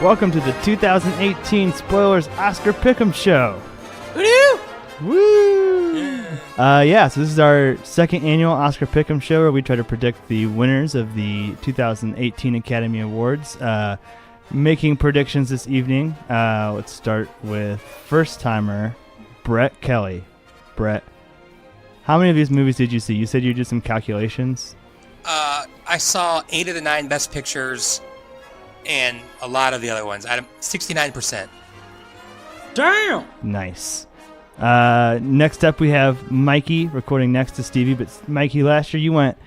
Welcome to the 2018 Spoilers Oscar Pick'em Show. Woo! So this is our second annual Oscar Pick'em Show where we try to predict the winners of the 2018 Academy Awards. Making predictions this evening, let's start with first-timer Brett Kelly. Brett, how many of these movies did you see? You said you did some calculations. I saw 8 of the 9 Best Pictures and a lot of the other ones. 69%. Damn! Nice. Next up we have Mikey recording next to Stevie, but Mikey, last year you went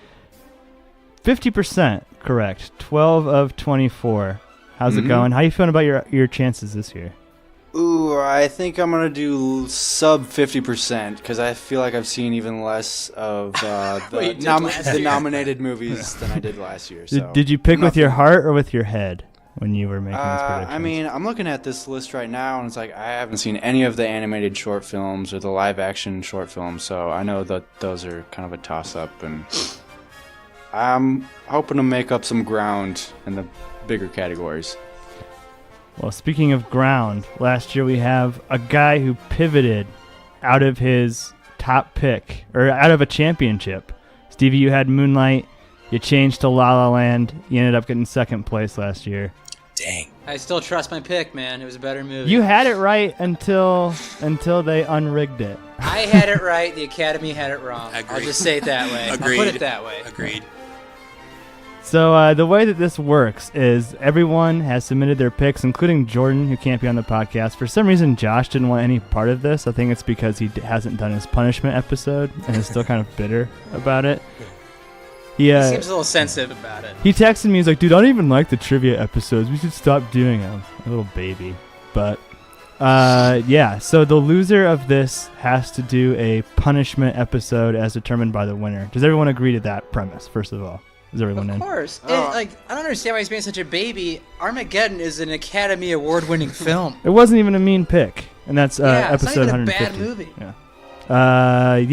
50% correct. 12 of 24. How's it going? How you feeling about your chances this year? Ooh, I think I'm going to do sub 50% because I feel like I've seen even less of the nominated movies than I did last year. So Did you pick with your heart or with your head when you were making these predictions? I mean, I'm looking at this list right now, and it's like I haven't seen any of the animated short films or the live-action short films, so I know that those are kind of a toss-up, and I'm hoping to make up some ground in the bigger categories. Well, speaking of ground, last year we have a guy who pivoted out of his top pick, or out of a championship. Stevie, you had Moonlight. You changed to La La Land. You ended up getting second place last year. Dang. I still trust my pick, man. It was a better movie. You had it right until they unrigged it. I had it right. The Academy had it wrong. Agreed. I'll just say it that way. Agreed. I'll put it that way. Agreed. So the way that this works is everyone has submitted their picks, including Jordan, who can't be on the podcast. For some reason, Josh didn't want any part of this. I think it's because he hasn't done his punishment episode and is still kind of bitter about it. He seems a little sensitive about it. He texted me, he's like, dude, I don't even like the trivia episodes. We should stop doing them. A little baby. But, so the loser of this has to do a punishment episode as determined by the winner. Does everyone agree to that premise, first of all? Is everyone in? Of course. I don't understand why he's being such a baby. Armageddon is an Academy Award-winning film. It wasn't even a mean pick. And that's Yeah, it's episode not even a 150. bad movie.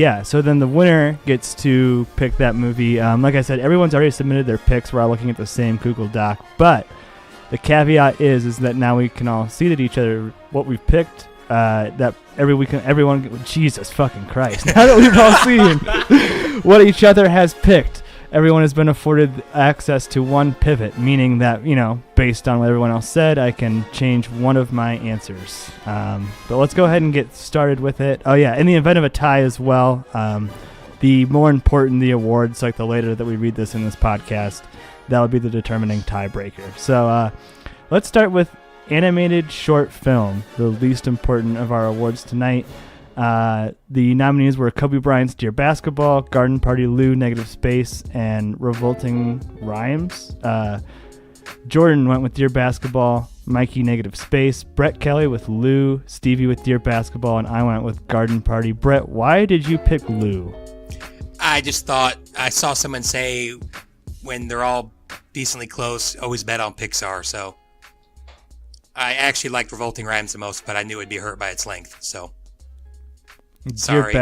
Yeah. So then the winner gets to pick that movie. Like I said, everyone's already submitted their picks. We're all looking at the same Google Doc. But the caveat is that now we can all see that each other what we've picked. That every week, everyone. Jesus fucking Christ! Now that we've all seen what each other has picked, everyone has been afforded access to one pivot, meaning that, based on what everyone else said, I can change one of my answers. But let's go ahead and get started with it. Oh, yeah, in the event of a tie as well, the more important the awards, like the later that we read this in this podcast, that would be the determining tiebreaker. So let's start with animated short film, the least important of our awards tonight. The nominees were Kobe Bryant's Dear Basketball, Garden Party Lou, Negative Space, and Revolting Rhymes. Jordan went with Dear Basketball, Mikey Negative Space, Brett Kelly with Lou, Stevie with Dear Basketball, and I went with Garden Party. Brett, why did you pick Lou? I just thought I saw someone say when they're all decently close, always bet on Pixar, so I actually liked Revolting Rhymes the most, but I knew it'd be hurt by its length, so sorry.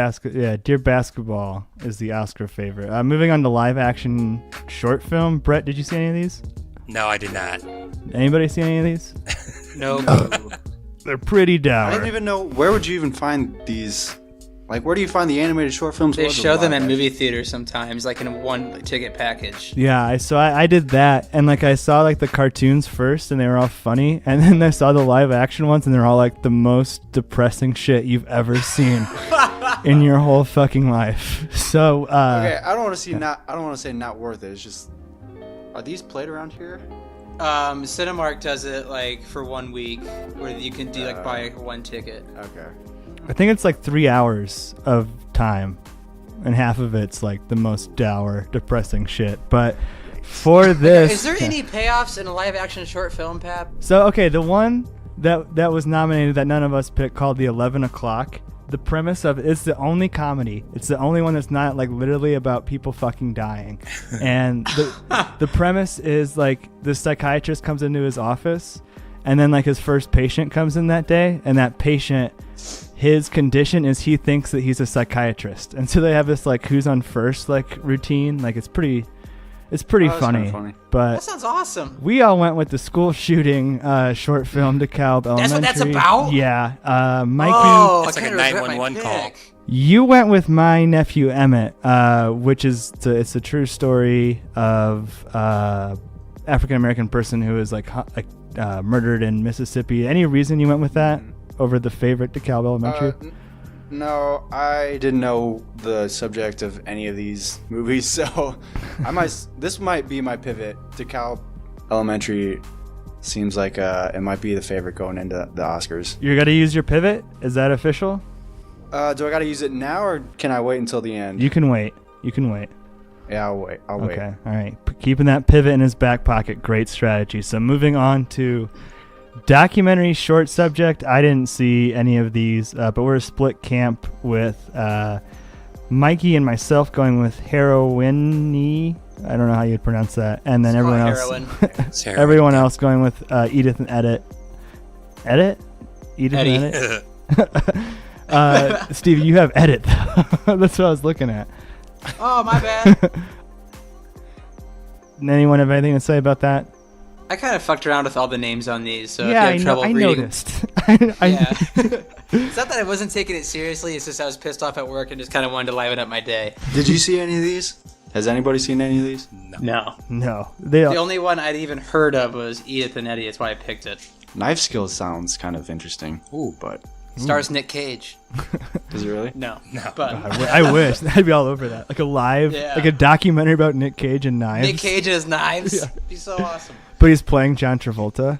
Dear Basketball is the Oscar favorite. Moving on to live action short film. Brett, did you see any of these? No, I did not. Anybody see any of these? No. They're pretty dour. I don't even know, where would you even find these? Like, where do you find the animated short films? They show them at movie theaters sometimes, like in a one-ticket package. Yeah, I did that, and I saw the cartoons first, and they were all funny, and then I saw the live action ones, and they're all the most depressing shit you've ever seen in your whole fucking life. So okay, I don't want to say not worth it. It's just, are these played around here? Cinemark does it for 1 week, where you can do buy one ticket. Okay. I think it's 3 hours of time, and half of it's the most dour, depressing shit. But for this, is there any payoffs in a live-action short film, Pap? So okay, the one that was nominated that none of us picked, called The 11 O'Clock. The premise of it's the only comedy. It's the only one that's not literally about people fucking dying. And the premise is the psychiatrist comes into his office, and then his first patient comes in that day, and that patient, his condition is he thinks that he's a psychiatrist, and so they have this who's on first routine. It's pretty It's pretty Oh, that's funny, kinda funny. but That sounds awesome. we all went with the school shooting short film, DeKalb Elementary. That's what that's about? Yeah. Mikey, Oh, It's I like a kinda regret my 911 call. pick. you went with my nephew Emmett, which is it's a true story of African American person who was like murdered in Mississippi. Any reason you went with that over the favorite DeKalb Elementary? No, I didn't know the subject of any of these movies, so this might be my pivot. DeKalb Elementary seems like it might be the favorite going into the Oscars. You're gonna use your pivot? Is that official? Do I gotta use it now, or can I wait until the end? You can wait. Yeah, I'll wait. Okay, all right. Keeping that pivot in his back pocket, great strategy. So moving on to documentary short subject. I didn't see any of these, but we're a split camp with Mikey and myself going with Heroine. I don't know how you'd pronounce that. And then everyone else, It's heroin. everyone else going with Edith and Edit. Edit? Edith Eddie. and Edit? Steve, you have Edit. That's what I was looking at. Oh, my bad. Anyone have anything to say about that? I kind of fucked around with all the names on these, so Yeah, if you have trouble I reading, noticed. yeah. It's not that I wasn't taking it seriously. It's just I was pissed off at work and just kind of wanted to liven up my day. Did you see any of these? Has anybody seen any of these? No. No. The only one I'd even heard of was Edith and Eddie. That's why I picked it. Knife Skills sounds kind of interesting. Ooh, but Stars Nick Cage. does it really? No. No. But I wish. I'd be all over that. Like a live, Yeah. like a documentary about Nick Cage and knives. Nick Cage and his knives. It'd be so awesome. But he's playing John Travolta.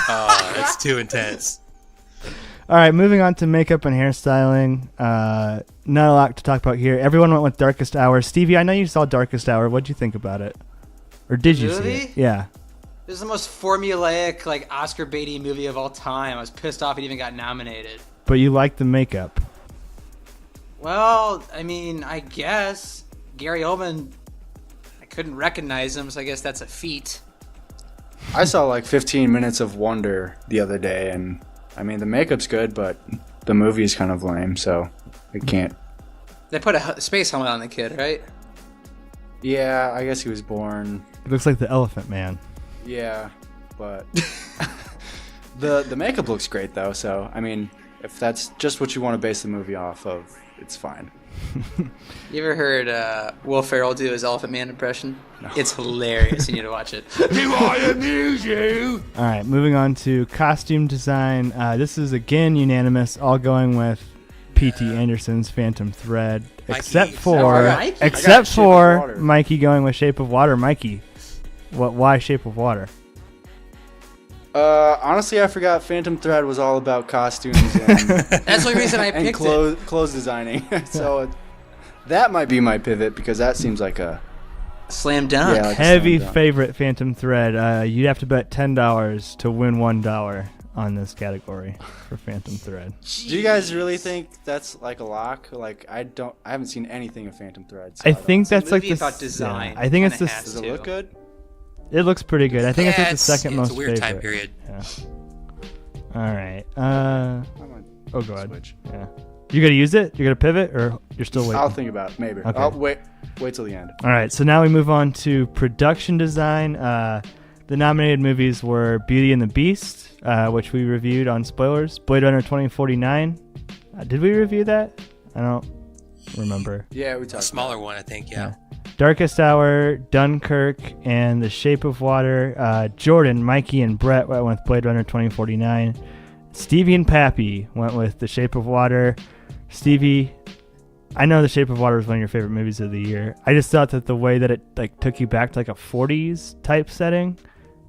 Oh, that's too intense. All right, moving on to makeup and hairstyling. Not a lot to talk about here. Everyone went with Darkest Hour. Stevie, I know you saw Darkest Hour. What'd you think about it? Or did you see Movie? it? Yeah. This is the most formulaic, like, Oscar baity movie of all time. I was pissed off it even got nominated. But you liked the makeup. Well, I mean, I guess. Gary Oldman, I couldn't recognize him, so I guess that's a feat. I saw like 15 minutes of Wonder the other day, and I mean the makeup's good, but the movie is kind of lame, so I can't. They put a space helmet on the kid, right? Yeah, I guess he was born. It looks like the Elephant Man. Yeah, but the makeup looks great though. So I mean, if that's just what you want to base the movie off of, it's fine. You ever heard Will Ferrell do his Elephant Man impression? No. It's hilarious. You need to watch it. Do I amuse you? All right, moving on to costume design. This is again unanimous, all going with P.T. Anderson's Phantom Thread, Mikey. except Mikey? for I got except Shape of for Water. Mikey going with Shape of Water. Mikey, why Shape of Water? Honestly, I forgot Phantom Thread was all about costumes and, That's the only reason I and picked it. clothes designing. So that might be my pivot because that seems like a Slam dunk. Yeah, like- Heavy stand up. favorite Phantom Thread. You'd have to bet $10 to win $1 on this category for Phantom Thread. Do you guys really think that's like a lock? Like I haven't seen anything of Phantom Thread. So I don't think It's a that's like movie the about design. I think it's Kinda the. has Does it to. look good? It looks pretty good. I think it's like the second most It's a weird favorite. time period. Yeah. All right. I might Oh, go ahead. switch. Yeah. You gonna use it? You're gonna pivot, or you're still waiting? I'll think about it, maybe. Okay. I'll wait till the end. All right. So now we move on to production design. The nominated movies were Beauty and the Beast, which we reviewed on spoilers. Blade Runner 2049. Did we review that? I don't remember. Yeah, we A talked. smaller one, I think. Yeah. Darkest Hour, Dunkirk, and The Shape of Water. Jordan, Mikey, and Brett went with Blade Runner 2049. Stevie and Pappy went with The Shape of Water. Stevie, I know The Shape of Water is one of your favorite movies of the year. I just thought that the way that it like took you back to like a 40s type setting,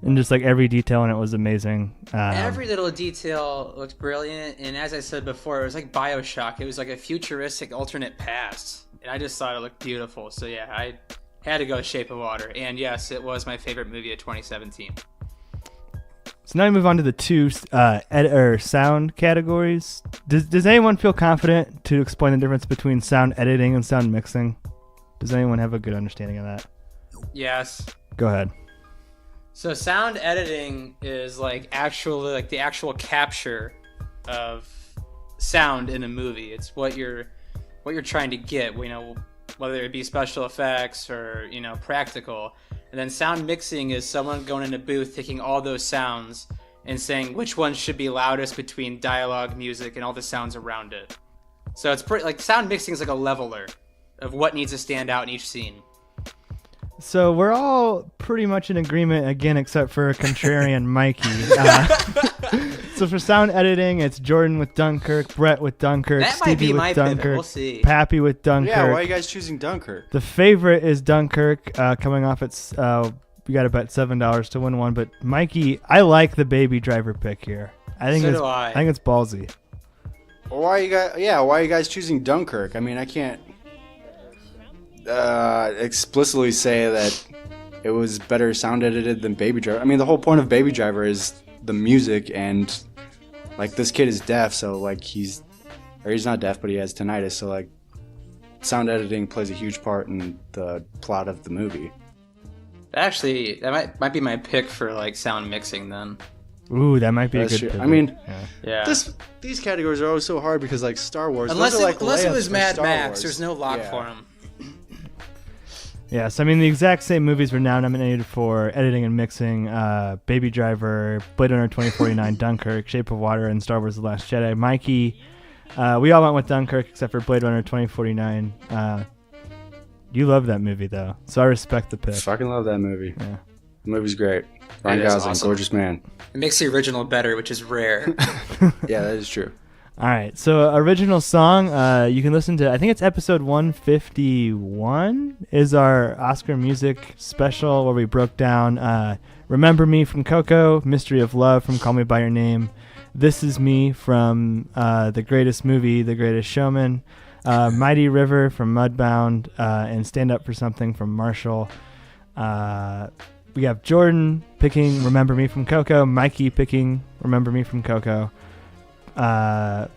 and just like every detail in it was amazing. Every little detail looked brilliant, and as I said before, it was like Bioshock. It was like a futuristic alternate past, and I just thought it looked beautiful. So yeah, I had to go Shape of Water, and yes, it was my favorite movie of 2017. So now we move on to the two sound categories. Does anyone feel confident to explain the difference between sound editing and sound mixing? Does anyone have a good understanding of that? Yes. Go ahead. So sound editing is like the actual capture of sound in a movie. It's what you're trying to get. You know, whether it be special effects or, practical. And then sound mixing is someone going in a booth, taking all those sounds and saying which one should be loudest between dialogue, music, and all the sounds around it. So it's pretty, like, sound mixing is like a leveler of what needs to stand out in each scene. So we're all pretty much in agreement again, except for contrarian Mikey. So for sound editing, it's Jordan with Dunkirk, Brett with Dunkirk, That might Stevie be with my pivot. Dunkirk, We'll see. Pappy with Dunkirk. Yeah, why are you guys choosing Dunkirk? The favorite is Dunkirk, coming off its. We got to bet $7 to win one. But Mikey, I like the Baby Driver pick here. I think So it's. do I. I think it's ballsy. Well, why are you guys choosing Dunkirk? I mean, I can't explicitly say that it was better sound edited than Baby Driver. I mean, the whole point of Baby Driver is the music, and like this kid is deaf, so like he's not deaf, but he has tinnitus, so like sound editing plays a huge part in the plot of the movie. Actually, that might be my pick for like sound mixing then. Ooh, that might be That's a good true. pivot. I mean, Yeah. these categories are always so hard because like Star Wars, Unless those are, like, it layups was for Mad Star Max, Wars. there's no lock Yeah. for him. Yes, I mean the exact same movies were now nominated for editing and mixing: Baby Driver, Blade Runner 2049, Dunkirk, Shape of Water, and Star Wars: The Last Jedi. Mikey, we all went with Dunkirk except for Blade Runner 2049. You love that movie though, so I respect the pick. Fucking love that movie. Yeah. The movie's great. Ryan It is Gosling, awesome. gorgeous man. It makes the original better, which is rare. Yeah, that is true. All right, so original song, you can listen to, I think it's episode 151 is our Oscar music special where we broke down Remember Me from Coco, Mystery of Love from Call Me By Your Name, This Is Me from The Greatest Movie, The Greatest Showman, Mighty River from Mudbound, and Stand Up for Something from Marshall. We have Jordan picking Remember Me from Coco, Mikey picking Remember Me from Coco.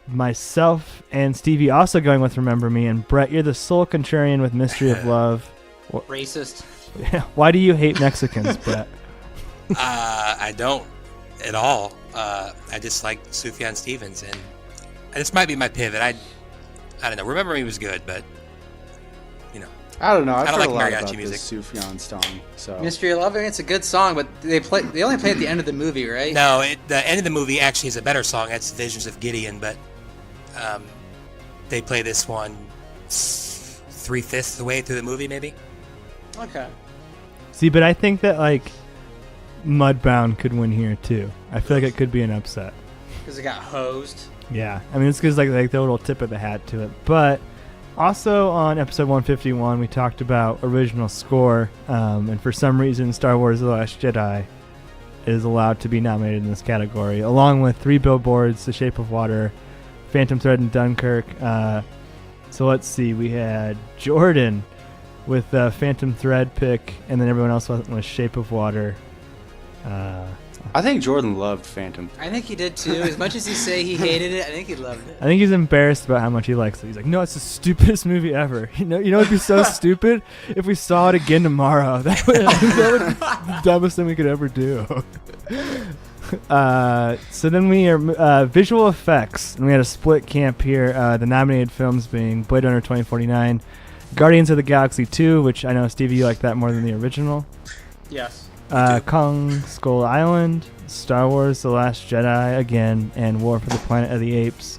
Myself and Stevie also going with Remember Me, and Brett, you're the sole contrarian with Mystery of Love. Racist. Why do you hate Mexicans, Brett? I don't at all. I just like Sufjan Stevens, and this might be my pivot. I don't know. Remember Me was good, but I don't know. I've I don't heard like a lot mariachi about music. this Sufjan song. So Mystery of Love, it's a good song, but they only play at the end of the movie, right? no, the end of the movie actually is a better song. That's Visions of Gideon, but they play this one 3/5 the way through the movie, maybe. Okay. See, but I think that like Mudbound could win here too. I feel like it could be an upset. Because it got hosed. Yeah, I mean it's because like the little tip of the hat to it. But also on episode 151, we talked about original score, and for some reason, Star Wars: The Last Jedi is allowed to be nominated in this category, along with Three Billboards, The Shape of Water, Phantom Thread, and Dunkirk. So let's see, we had Jordan with the Phantom Thread pick, and then everyone else went with Shape of Water. I think Jordan loved Phantom. I think he did too. As much as he say he hated it, I think he loved it. I think he's embarrassed about how much he likes it. He's like, no, it's the stupidest movie ever. You know, it'd be so stupid if we saw it again tomorrow. That would be the dumbest thing we could ever do. So then we are visual effects, and we had a split camp here. The nominated films being Blade Runner 2049, Guardians of the Galaxy 2, which I know, Stevie, you like that more than the original. Yes. Kong Skull Island, Star Wars: The Last Jedi again, and War for the Planet of the Apes.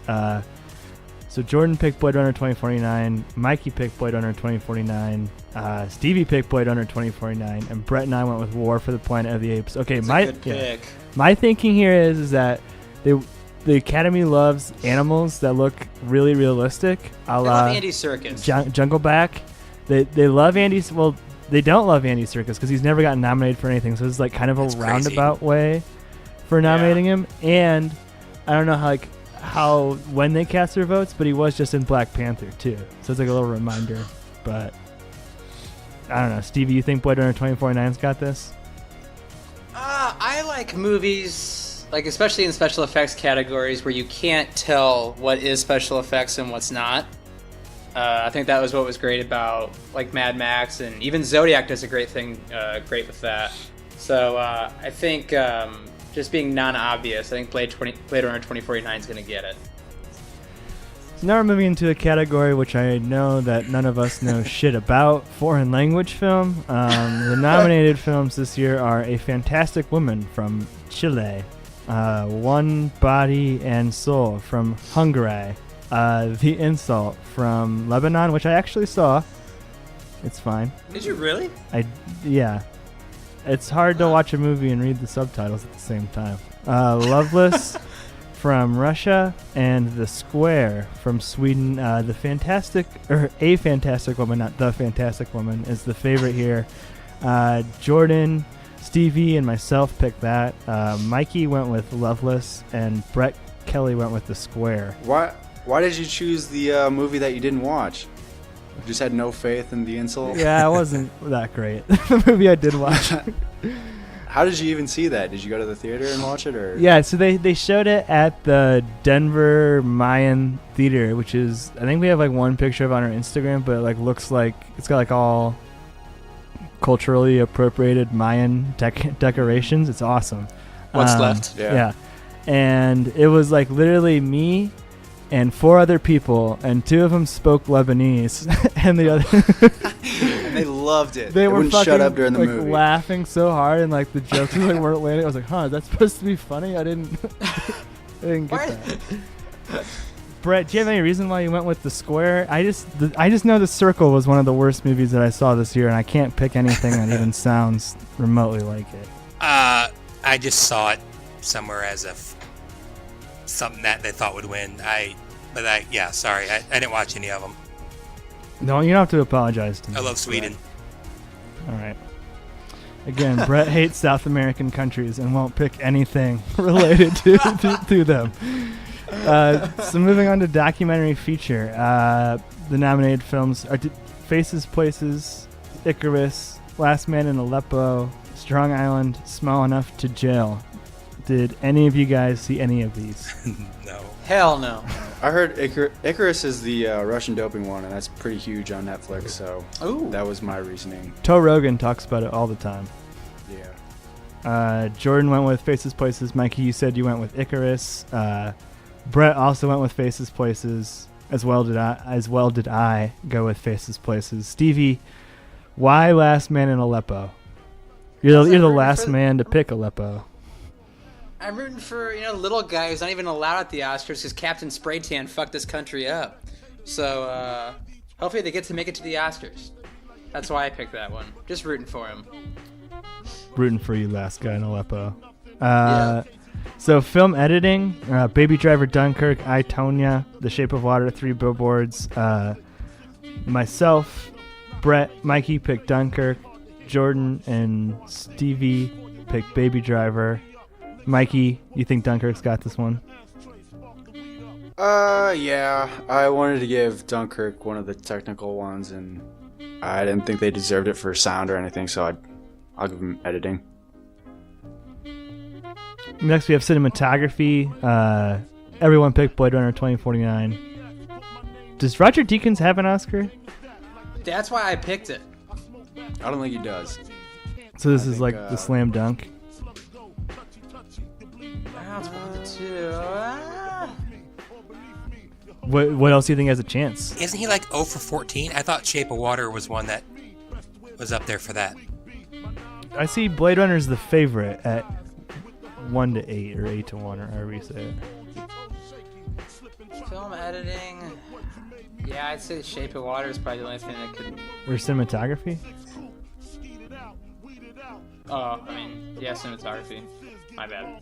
So Jordan picked Blade Runner 2049, Mikey picked Blade Runner 2049, Stevie picked Blade Runner 2049, and Brett and I went with War for the Planet of the Apes. Okay, That's a good pick. my thinking here is that the Academy loves animals that look really realistic. I love Andy Serkis. Jungleback. They love Andy. Well, they don't love Andy Serkis because he's never gotten nominated for anything. So it's like kind of a That's crazy. roundabout way for nominating him. And I don't know how when they cast their votes, but he was just in Black Panther too. So it's like a little reminder. But I don't know, Stevie, you think Blade Runner 2049's got this? I like movies, like especially in special effects categories, where you can't tell what is special effects and what's not. I think that was what was great about like Mad Max, and even Zodiac does a great with that. So I think just being non-obvious, I think Blade Runner 2049 is going to get it. Now we're moving into a category which I know that none of us know shit about, foreign language film. The nominated films this year are A Fantastic Woman from Chile, One Body and Soul from Hungary, The Insult from Lebanon, which I actually saw. It's fine. Did you really? Yeah. It's hard to watch a movie and read the subtitles at the same time. Loveless from Russia, and The Square from Sweden. A Fantastic Woman, not The Fantastic Woman, is the favorite here. Jordan, Stevie, and myself picked that. Mikey went with Loveless, and Brett Kelly went with The Square. Why did you choose the movie that you didn't watch? You just had no faith in The Insult? Yeah, it wasn't that great. The movie I did watch. How did you even see that? Did you go to the theater and watch it, or? Yeah, so they showed it at the Denver Mayan Theater, which is, I think we have like one picture of it on our Instagram, but it like looks like it's got like all culturally appropriated Mayan decorations. It's awesome. What's left? Yeah. And it was like literally me and 4 other people, and 2 of them spoke Lebanese, and the other And they loved it. they were wouldn't fucking shut up during the like movie. laughing so hard, and like the jokes like weren't landing. I was like, "Huh, that's supposed to be funny?" I didn't get that. Brett, do you have any reason why you went with The Square? I just know The Circle was one of the worst movies that I saw this year, and I can't pick anything that even sounds remotely like it. I just saw it somewhere as something that they thought would win. Sorry, I didn't watch any of them. No, you don't have to apologize to me. I love Sweden. All right. Again, Brett hates South American countries and won't pick anything related to them. So moving on to documentary feature. The nominated films are Faces, Places, Icarus, Last Man in Aleppo, Strong Island, Small Enough to Jail. Did any of you guys see any of these? No. Hell no. I heard Icarus is the Russian doping one, and that's pretty huge on Netflix, so Ooh. that was my reasoning. Toe Rogan talks about it all the time. Yeah. Jordan went with Faces, Places. Mikey, you said you went with Icarus. Brett also went with Faces, Places. As well did I go with Faces, Places. Stevie, why Last Man in Aleppo? You're the last man to pick Aleppo. I'm rooting for, little guy who's not even allowed at the Oscars because Captain Spraytan fucked this country up. So, hopefully they get to make it to the Oscars. That's why I picked that one. Just rooting for him. Rooting for you, last guy in Aleppo. Yeah. So, film editing, Baby Driver, Dunkirk, I, Tonya, The Shape of Water, 3 Billboards. Myself, Brett, Mikey picked Dunkirk. Jordan and Stevie picked Baby Driver. Mikey, you think Dunkirk's got this one? Yeah. I wanted to give Dunkirk one of the technical ones, and I didn't think they deserved it for sound or anything, so I'll give them editing. Next, we have cinematography. Everyone picked Blade Runner 2049. Does Roger Deakins have an Oscar? That's why I picked it. I don't think he does. So this I is think, like the slam dunk. That's 1 to 2. What else do you think has a chance? Isn't he like 0 for 14? I thought Shape of Water was one that was up there for that. I see Blade Runner's the favorite at 1 to 8 or 8 to 1 or however you say it. Film editing. Yeah, I'd say Shape of Water is probably the only thing that could. Or cinematography? Cinematography. My bad.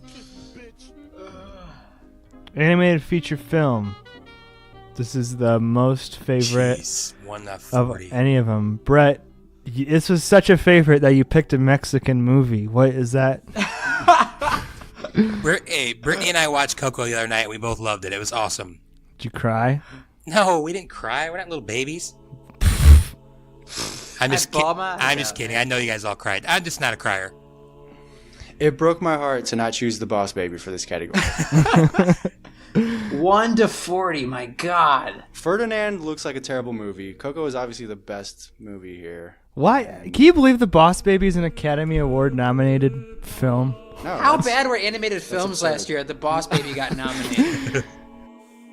Animated feature film. This is the most favorite Jeez, 1 to of 40. any of them. Brett, this was such a favorite that you picked a Mexican movie. What is that? Brittany and I watched Coco the other night. We both loved it. It was awesome. Did you cry? No, we didn't cry. We're not little babies. I'm just kidding. I know you guys all cried. I'm just not a crier. It broke my heart to not choose the Boss Baby for this category. 1 to 40. My God. Ferdinand looks like a terrible movie. Coco is obviously the best movie here. Why? Can you believe The Boss Baby is an Academy Award nominated film? No, How that's- bad were animated films absurd. last year? The Boss Baby got nominated.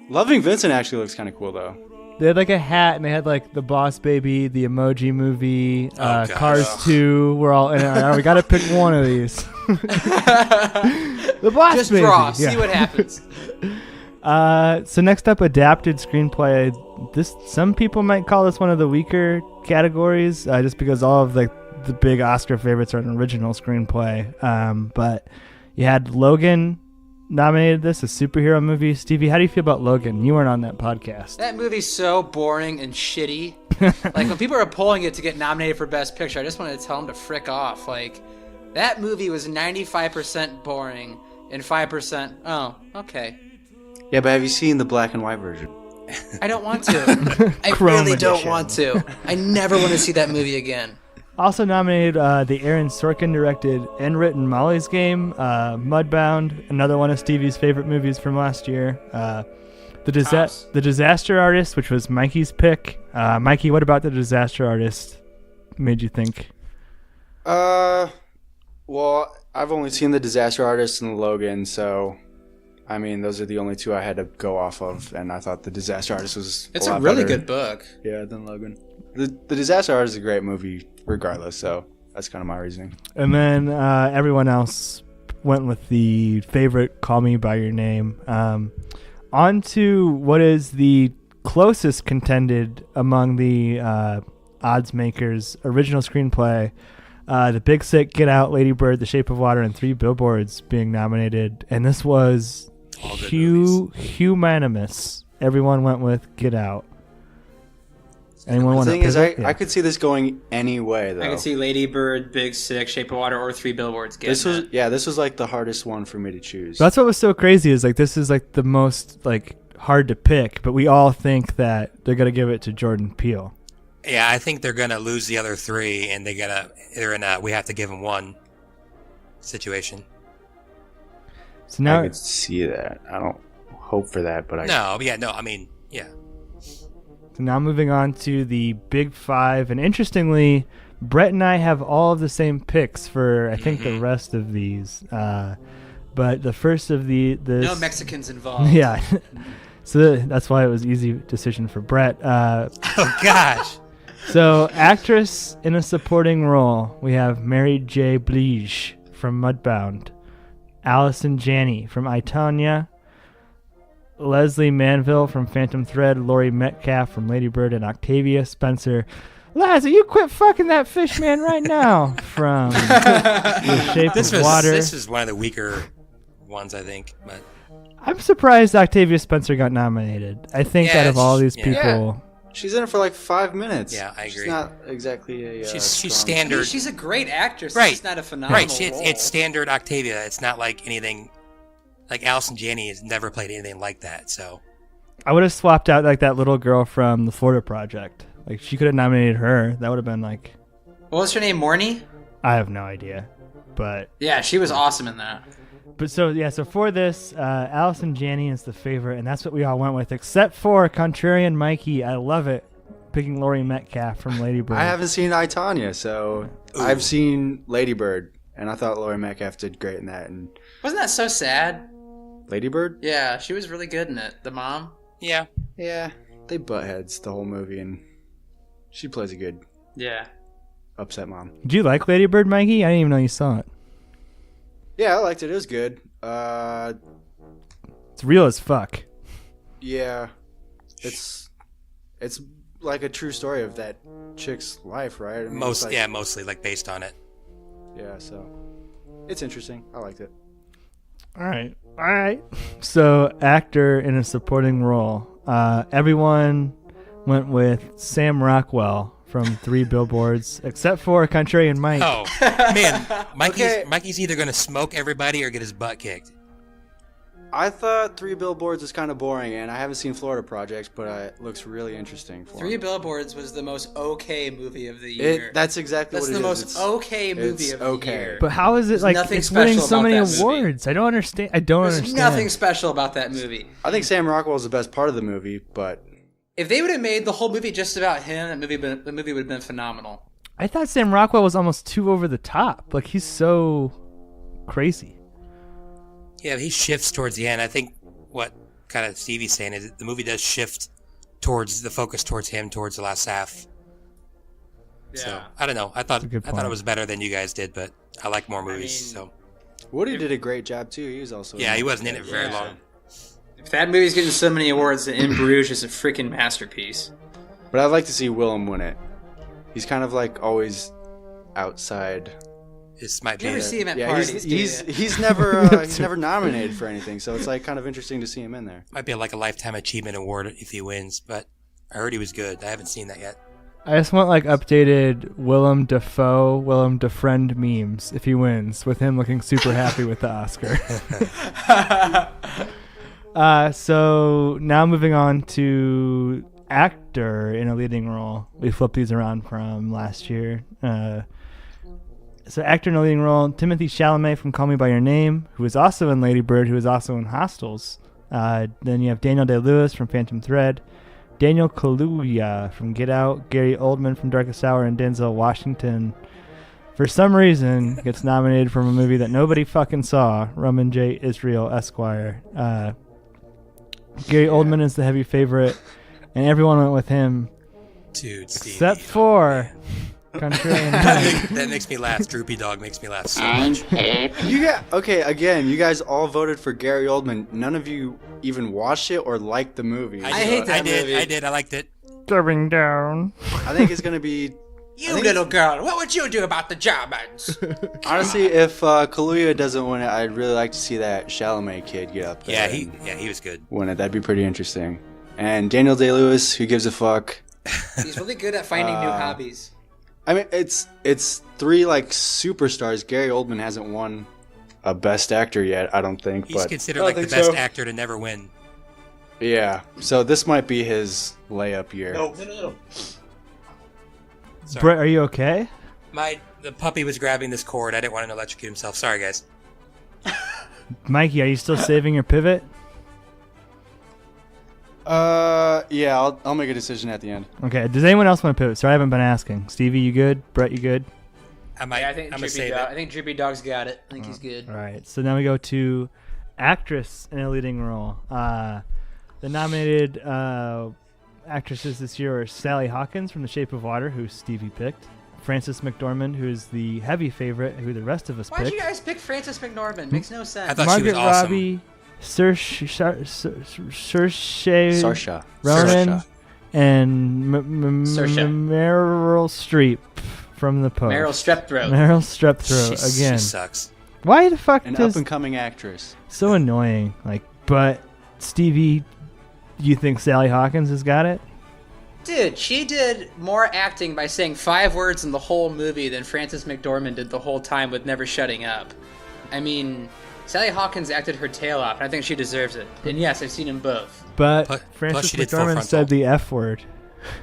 Loving Vincent actually looks kind of cool though. They had like a hat, and they had like the Boss Baby, the Emoji Movie, gosh. Cars 2. We're all in it. We got to pick one of these. The Boss Just Baby. draw. Yeah. See what happens. So next up, adapted screenplay. Some people might call this one of the weaker categories, just because all of the big Oscar favorites are an original screenplay. But you had Logan nominated this, a superhero movie. Stevie, how do you feel about Logan? You weren't on that podcast. That movie's so boring and shitty. Like, when people are polling it to get nominated for Best Picture, I just wanted to tell them to frick off. Like, that movie was 95% boring and 5%, oh, okay. Yeah, but have you seen the black and white version? I don't want to. I Chrome really don't edition. want to. I never want to see that movie again. Also nominated, the Aaron Sorkin directed and written Molly's Game, Mudbound, another one of Stevie's favorite movies from last year. The Disaster Artist, which was Mikey's pick. Mikey, what about The Disaster Artist made you think? Well, I've only seen The Disaster Artist and Logan, so I mean, those are the only two I had to go off of, and I thought The Disaster Artist was It's a a lot really better, good book. yeah, than Logan. The Disaster Artist is a great movie, regardless. So that's kind of my reasoning. And then everyone else went with the favorite Call Me By Your Name. On to what is the closest contended among the odds makers, original screenplay. The Big Sick, Get Out, Lady Bird, The Shape of Water, and Three Billboards being nominated. And this was All good movies. unanimous. Everyone went with Get Out. Anyone The want to thing is, pivot? I could see this going any way, though. I could see Lady Bird, Big Sick, Shape of Water, or Three Billboards getting This was like the hardest one for me to choose. That's what was so crazy is like this is like the most like hard to pick, but we all think that they're gonna give it to Jordan Peele. Yeah, I think they're gonna lose the other three, and they're in a we have to give them one situation. So now I could see that. I don't hope for that, but I mean, yeah. So now moving on to the Big Five, and interestingly, Brett and I have all of the same picks for I think the rest of these. But the first of this, No Mexicans involved. yeah. So that's why it was easy decision for Brett. Oh gosh. So actress in a supporting role, we have Mary J. Blige from Mudbound, Allison Janney from I, Tonya, Leslie Manville from Phantom Thread, Laurie Metcalf from Lady Bird, and Octavia Spencer. Liza, you quit fucking that fish man right now from The Shape of Water. This was one of the weaker ones, I think. But I'm surprised Octavia Spencer got nominated. I think Yeah, out of all these yeah. people, she's in it for like 5 minutes. Yeah, I agree. She's not exactly a. she's strong- standard. She's a great actress. Right. She's not a phenomenal Right, role. it's standard Octavia. It's not like anything. Like Allison Janney has never played anything like that. So I would have swapped out like that little girl from the Florida Project. Like she could have nominated her. That would have been like, What was her name? Morny? I have no idea, but Yeah, she was awesome in that. so for this, Allison Janney is the favorite, and that's what we all went with, except for contrarian Mikey. I love it, picking Laurie Metcalf from Lady Bird. I haven't seen I, Tonya, so Ooh. I've seen Lady Bird, and I thought Laurie Metcalf did great in that. And Wasn't that so sad? Lady Bird, Yeah, she was really good in it. The mom? yeah, yeah, they butt heads the whole movie, and she plays a good Yeah. upset mom. Do you like Lady Bird, Mikey? I didn't even know you saw it. Yeah, I liked it. It was good. It's real as fuck. Yeah, it's like a true story of that chick's life, right? I mean, it's like- mostly like based on it. Yeah, so it's interesting. I liked it. All right. So, actor in a supporting role. Everyone went with Sam Rockwell from Three Billboards, except for Contrarian Mike. Oh man, Okay. Mikey's either gonna smoke everybody or get his butt kicked. I thought Three Billboards was kind of boring, and I haven't seen Florida Project, but it looks really interesting for Three me. Billboards was the most okay movie of the year. That's exactly That's what it the is. most It's- okay movie it's of okay. the year. But how is it like nothing it's winning special so about many that movie. awards? I don't understand. I don't There's understand. nothing special about that movie. I think Sam Rockwell is the best part of the movie, but If they would have made the whole movie just about him, the movie would have been phenomenal. I thought Sam Rockwell was almost too over the top. Like he's so crazy. Yeah, he shifts towards the end. I think kind of Stevie's saying is the movie does shift towards the focus towards him towards the last half. Yeah. So I don't know. I thought a good it point. was better than you guys did, but I like more movies. mean, so Woody did a great job too. He was also yeah, he wasn't in it very Yeah. long. If that movie's getting so many awards, then In Bruges is a freaking masterpiece. But I'd like to see Willem win it. He's kind of like always outside. This might be You never it. see him at Yeah, parties, do he's you? he's never nominated for anything, so it's like kind of interesting to see him in there. Might be like a lifetime achievement award if he wins, but I heard he was good. I haven't seen that yet. I just want like updated Willem Dafoe, Willem Defriend memes if he wins, with him looking super happy with the Oscar. So now moving on to actor in a leading role. We flipped these around from last year. So actor in a leading role, Timothy Chalamet from Call Me By Your Name, who is also in Lady Bird, who is also in Hostels. Then you have Daniel Day-Lewis from Phantom Thread, Daniel Kaluuya from Get Out, Gary Oldman from Darkest Hour, and Denzel Washington, for some reason, gets nominated from a movie that nobody fucking saw, Roman J. Israel Esquire. Gary Oldman is the heavy favorite, and everyone went with him, Dude, Stevie. except for Contrarian Mike. That makes me laugh. Droopy Dog makes me laugh so much. You guys all voted for Gary Oldman. None of you even watched it or liked the movie. I hate that movie. I did. I liked it. Going down. I think it's gonna be. You little girl, what would you do about the Germans? Honestly, if Kaluuya doesn't win it, I'd really like to see that Chalamet kid get up there. Yeah, he was good. win it. That'd be pretty interesting. And Daniel Day-Lewis, who gives a fuck? He's really good at finding new hobbies. I mean, it's three like superstars. Gary Oldman hasn't won a Best Actor yet, I don't think. He's but considered I like the think best so. actor to never win. Yeah, so this might be his layup year. No. Sorry. Brett, are you okay? The puppy was grabbing this cord. I didn't want him to electrocute himself. Sorry, guys. Mikey, are you still saving your pivot? Yeah, I'll make a decision at the end. Okay, does anyone else want to pivot? Sorry, I haven't been asking. Stevie, you good? Brett, you good? I might. Yeah, I think I'm gonna Droopy save Dog. it. I think Droopy Dog's got it. I think he's good. All right, so now we go to actress in a leading role. The nominated actresses this year are Sally Hawkins from The Shape of Water, who Stevie picked, Frances McDormand, who is the heavy favorite, who the rest of us Why'd picked, you guys pick Frances McDormand? Makes no sense. I thought she was Margaret awesome. Robbie, Saoirse Ronan, Saoirse. and Saoirse. Meryl Streep from The Post. Meryl Streep. Meryl Streep She again. sucks. Why the fuck An does up-and-coming actress. so annoying? Like, but Stevie, you think Sally Hawkins has got it? Dude, she did more acting by saying 5 words in the whole movie than Frances McDormand did the whole time with never shutting up. I mean, Sally Hawkins acted her tail off, and I think she deserves it. And yes, I've seen them both. But Plus Frances she did Full McDormand Frontal. said the F word.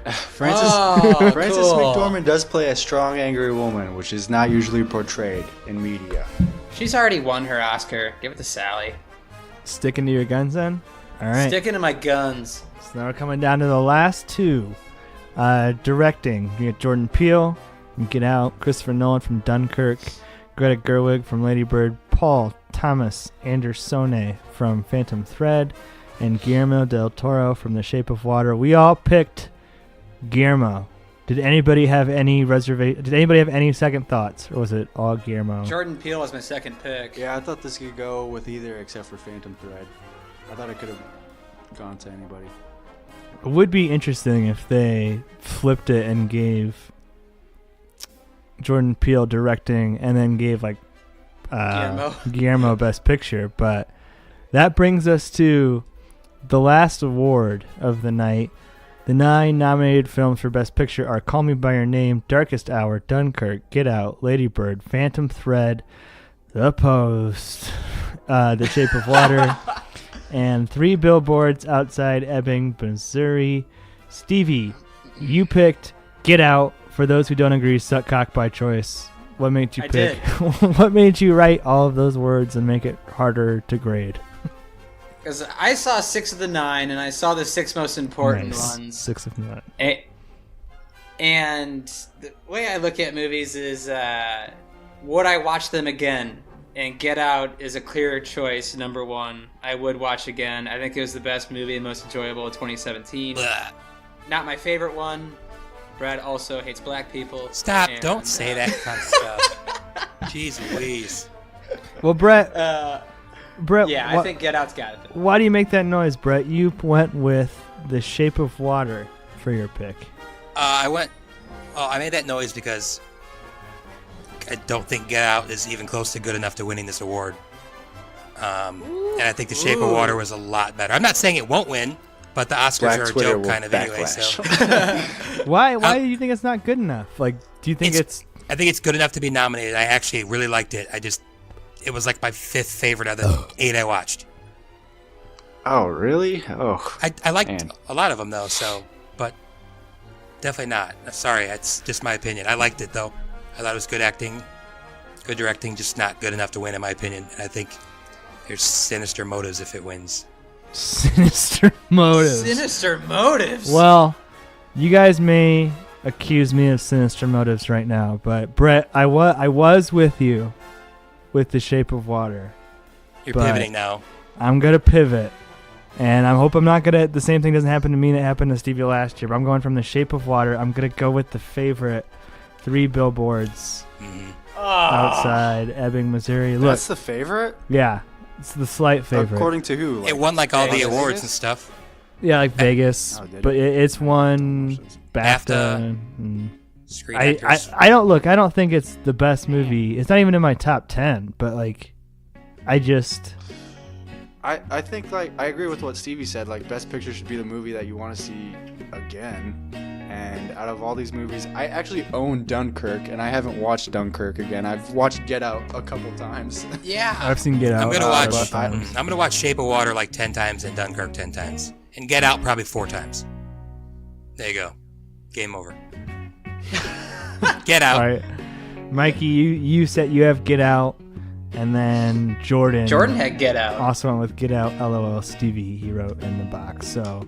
Frances Oh, Frances cool. McDormand does play a strong, angry woman, which is not usually portrayed in media. She's already won her Oscar. Give it to Sally. Sticking to your guns then? All right. Sticking to my guns. So now we're coming down to the last two. Directing. You get Jordan Peele from Get Out, Christopher Nolan from Dunkirk, Greta Gerwig from Lady Bird, Paul Thomas Anderson from Phantom Thread, and Guillermo del Toro from The Shape of Water. We all picked Guillermo. Did anybody have any reservation? Did anybody have any second thoughts, or was it all Guillermo? Jordan Peele was my second pick. Yeah, I thought this could go with either except for Phantom Thread. I thought it could have gone to anybody. It would be interesting if they flipped it and gave Jordan Peele directing and then gave like Guillermo Best Picture. But that brings us to the last award of the night. The 9 nominated films for Best Picture are Call Me By Your Name, Darkest Hour, Dunkirk, Get Out, Lady Bird, Phantom Thread, The Post, The Shape of Water, and 3 Billboards Outside Ebbing, Missouri. Stevie, you picked Get Out. For those who don't agree, suck cock by choice. What made you I pick? What made you write all of those words and make it harder to grade? Because I saw 6 of the 9, and I saw the 6 most important Nice. ones. 6 of 9. And the way I look at movies is, would I watch them again? And Get Out is a clear choice, number one. I would watch again. I think it was the best movie and most enjoyable of 2017. Blah. Not my favorite one. Brad also hates black people. Stop! And, Don't say that kind of stuff. Jeez Louise. Well, Brett, Yeah, I think Get Out's got it. why do you make that noise, Brett? You went with The Shape of Water for your pick. I made that noise because I don't think Get Out is even close to good enough to winning this award. And I think The Shape of Water was a lot better. I'm not saying it won't win, but the Oscars Black are a Twitter joke will kind of anyway. So backlash. Why do you think it's not good enough? Like, do you think it's I think it's good enough to be nominated. I actually really liked it. It was like my 5th favorite of the 8 I watched. Oh, really? Oh. I liked Man. a lot of them though, but definitely not. Sorry, it's just my opinion. I liked it though. I thought it was good acting, good directing, just not good enough to win in my opinion. And I think there's sinister motives if it wins. sinister motives? Sinister motives. Well, you guys may accuse me of sinister motives right now, but Brett, I was with you with The Shape of Water. You're But- pivoting now. I'm gonna pivot, and I hope I'm not gonna. The same thing doesn't happen to me that happened to Stevie last year. But I'm going from The Shape of Water. I'm gonna go with the favorite, 3 Billboards Mhm. outside Ebbing, Missouri. Look, That's the favorite? yeah, it's the slight favorite. According to who? Like, It won like all the Vegas? awards and stuff. Yeah, like Vegas, Oh, did but it? it's won BAFTA. BAFTA. and Screen I actors. I don't think it's the best movie. It's not even in my top 10. But like, I think like I agree with what Stevie said. Like, Best Picture should be the movie that you want to see again. And out of all these movies, I actually own Dunkirk, and I haven't watched Dunkirk again. I've watched Get Out a couple times. Yeah. I've seen Get Out. I'm gonna a watch. lot of times. I'm gonna watch Shape of Water like 10 times and Dunkirk 10 times, and Get Out probably 4 times. There you go. Game over. Get Out. All right, Mikey, you said you have Get Out, and then Jordan had Get Out. also went with Get Out. LOL. Stevie he wrote in the box. So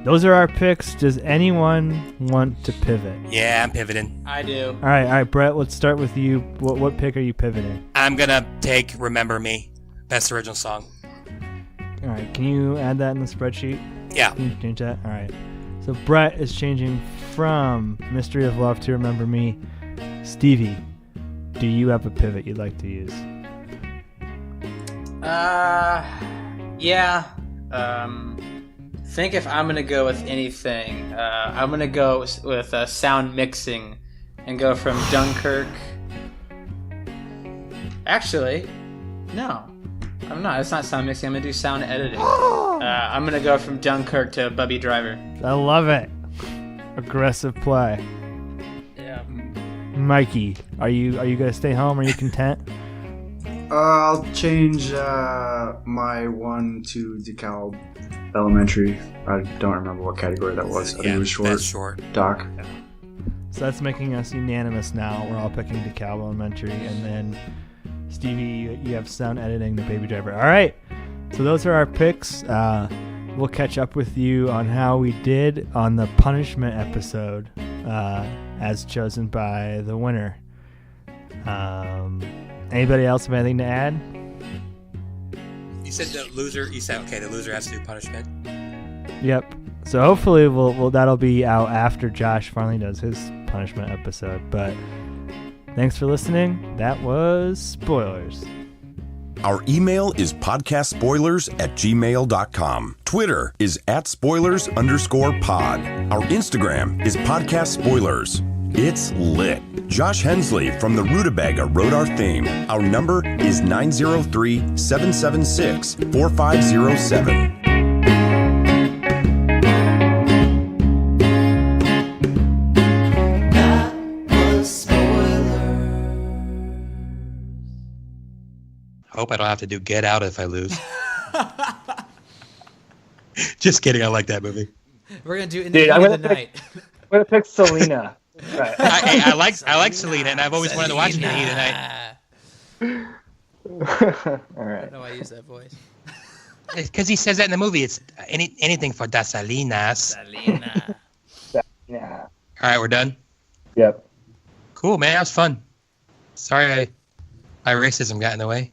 those are our picks. Does anyone want to pivot? Yeah, I'm pivoting. I do. All right, Brett. Let's start with you. What pick are you pivoting? I'm gonna take "Remember Me," best original song. All right, can you add that in the spreadsheet? Yeah. Can you change that? All right. So Brett is changing from Mystery of Love to Remember Me. Stevie, do you have a pivot you'd like to use? Yeah. Think if I'm gonna go with anything, I'm gonna go with sound mixing, and go from Dunkirk. Actually, no, I'm not. It's not sound mixing. I'm gonna do sound editing. I'm gonna go from Dunkirk to Bubby Driver. I love it. Aggressive play. Yeah. Mikey, are you gonna stay home? Are you content? I'll change my one to DeKalb Elementary. I don't remember what category that was. I think it was short. Best short. Doc. So that's making us unanimous now. We're all picking DeKalb Elementary, and then Stevie, you have sound editing, the Baby Driver. All right. So those are our picks. We'll catch up with you on how we did on the punishment episode, as chosen by the winner. Anybody else have anything to add? You said the loser. You said okay. The loser has to do punishment. Yep. So hopefully that'll be out after Josh finally does his punishment episode. But thanks for listening. That was Spoilers. Our email is podcastspoilers@gmail.com. Twitter is @spoilers_pod. Our Instagram is podcastspoilers. It's lit. Josh Hensley from the Rutabaga wrote our theme. Our number is 903-776-4507. I hope I don't have to do Get Out if I lose. Just kidding. I like that movie. We're gonna do it in Dude, the I'm heat of gonna the pick- night. I'm gonna pick Selena. Right. I like Selena, and I've always wanted to watch it in the heat of the night. All right. I know I use that voice. Because he says that in the movie. It's anything for Das Salinas. Selena. Yeah. All right, we're done. Yep. Cool, man. That was fun. Sorry I My racism got in the way.